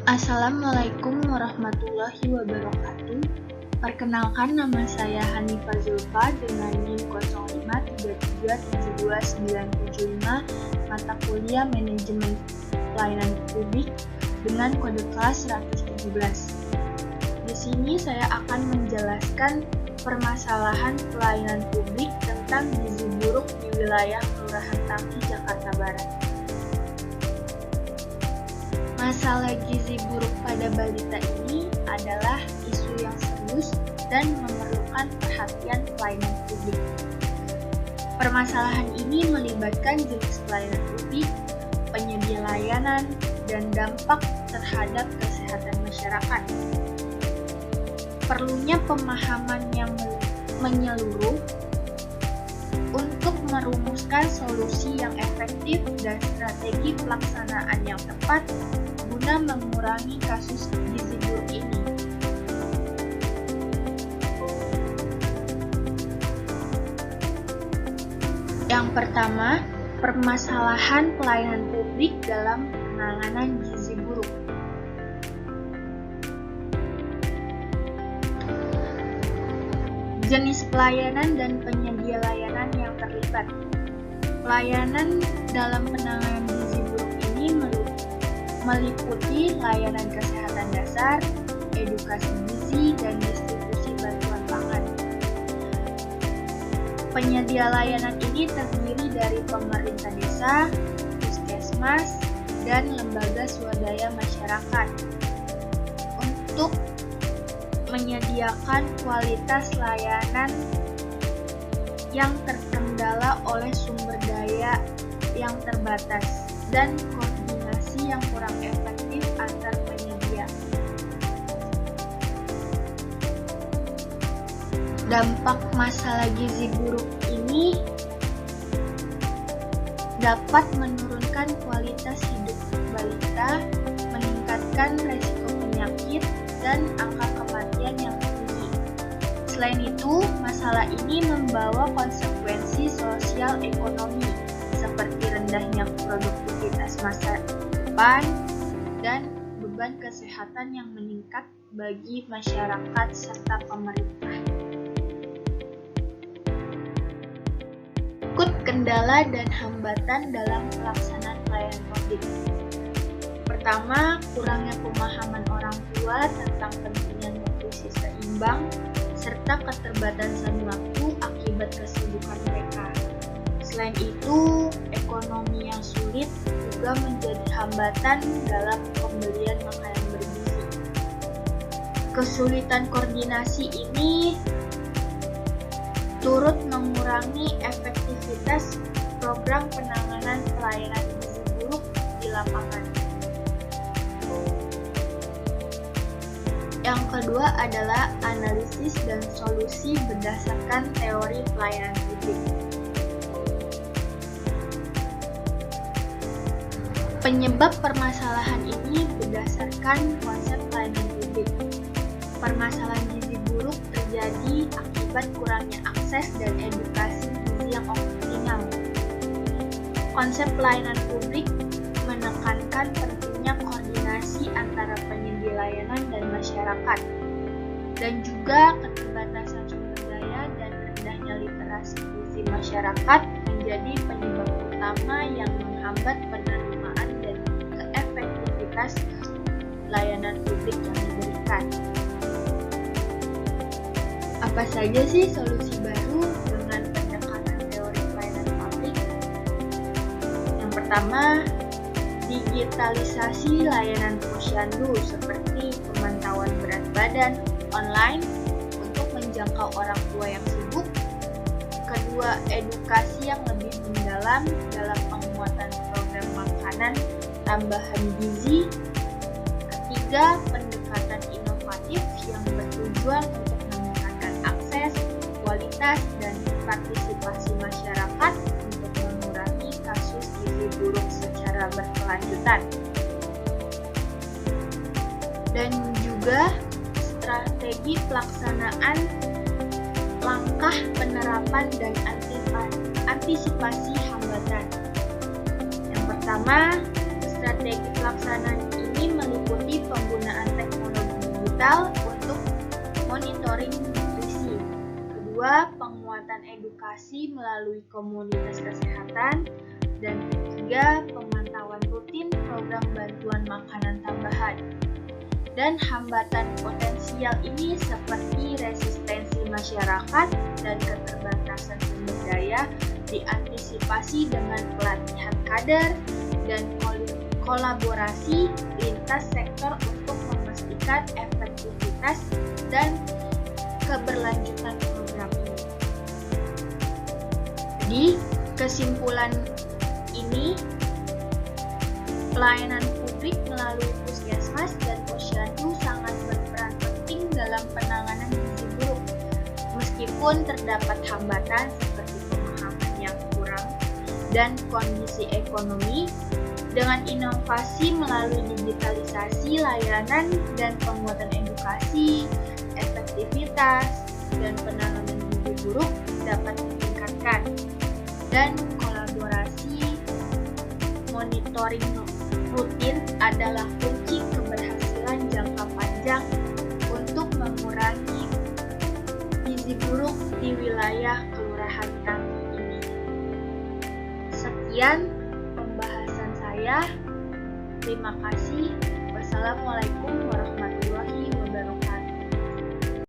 Assalamualaikum warahmatullahi wabarakatuh. Perkenalkan, nama saya Hanifah Zulfa dengan NIM 053372975, mata kuliah Manajemen Pelayanan Publik dengan kode kelas 117. Di sini saya akan menjelaskan permasalahan pelayanan publik tentang gizi buruk di wilayah Kelurahan Tangki, Jakarta Barat. Masalah gizi buruk pada balita ini adalah isu yang serius dan memerlukan perhatian pelayanan publik. Permasalahan ini melibatkan jenis pelayanan publik, penyedia layanan, dan dampak terhadap kesehatan masyarakat. Perlunya pemahaman yang menyeluruh untuk merumuskan solusi yang efektif dan strategi pelaksanaan yang tepat guna mengurangi kasus gizi buruk ini. Yang pertama, permasalahan pelayanan publik dalam penanganan gizi buruk. Jenis pelayanan dan penyedia layanan yang terlibat. Pelayanan dalam penanganan gizi buruk ini meliputi layanan kesehatan dasar, edukasi gizi, dan distribusi bantuan pangan. Penyedia layanan ini terdiri dari pemerintah desa, puskesmas, dan lembaga swadaya masyarakat untuk menyediakan kualitas layanan yang terkendala oleh sumber daya yang terbatas dan koordinasi yang kurang efektif antar penyedia. Dampak masalah gizi buruk ini dapat menurunkan kualitas hidup balita, meningkatkan risiko penyakit, dan angka kematian yang tinggi. Selain itu, masalah ini membawa konsekuensi sosial ekonomi seperti rendahnya produktivitas masa depan dan beban kesehatan yang meningkat bagi masyarakat serta pemerintah. Kendala dan hambatan dalam pelaksanaan pelayanan publik. Pertama, kurangnya pemahaman orang tua tentang pentingnya nutrisi seimbang serta keterbatasan waktu akibat kesibukan mereka. Selain itu, ekonomi yang sulit juga menjadi hambatan dalam pembelian makanan bergizi. Kesulitan koordinasi ini turut mengurangi efektivitas program penanganan pelayanan gizi buruk di lapangan. Yang kedua adalah analisis dan solusi berdasarkan teori pelayanan publik. Penyebab permasalahan ini berdasarkan konsep pelayanan publik. Permasalahan gizi buruk terjadi akibat kurangnya akses dan edukasi gizi yang optimal. Konsep pelayanan publik menekankan pentingnya koordinasi antara penyedia layanan dan masyarakat, dan juga keterbatasan sumber daya dan rendahnya literasi gizi masyarakat menjadi penyebab utama yang menghambat penerimaan dan keefektivitas layanan publik yang diberikan. Apa saja sih solusi baru dengan pendekatan teori pelayanan publik? Yang pertama, digitalisasi layanan posyandu seperti pemantauan berat badan online untuk menjangkau orang tua yang sibuk. Kedua, edukasi yang lebih mendalam dalam penguatan program makanan tambahan gizi. Ketiga, pendekatan inovatif yang bertujuan untuk meningkatkan akses, kualitas, dan partisipasi masyarakat untuk mengurangi kasus gizi buruk secara berkelanjutan. Dan juga strategi pelaksanaan langkah penerapan dan antisipasi hambatan. Yang pertama, strategi pelaksanaan ini meliputi digital untuk monitoring nutrisi. Kedua, penguatan edukasi melalui komunitas kesehatan. Dan ketiga, pemantauan rutin program bantuan makanan tambahan. Dan hambatan potensial ini seperti resistensi masyarakat dan keterbatasan sumber daya diantisipasi dengan pelatihan kader dan kolaborasi lintas sektor untuk memastikan efektivitas dan keberlanjutan program ini. Jadi, kesimpulan ini, pelayanan publik melalui puskesmas dan posyandu sangat berperan penting dalam penanganan gizi buruk. Meskipun terdapat hambatan seperti pemahaman yang kurang dan kondisi ekonomi, dengan inovasi melalui digitalisasi layanan dan penguatan edukasi, efektivitas, dan penanganan gizi buruk dapat ditingkatkan. Dan kolaborasi monitoring rutin adalah kunci keberhasilan jangka panjang untuk mengurangi gizi buruk di wilayah Kelurahan Tangki ini. Sekian pembahasan saya. Terima kasih. Wassalamualaikum warahmatullahi wabarakatuh.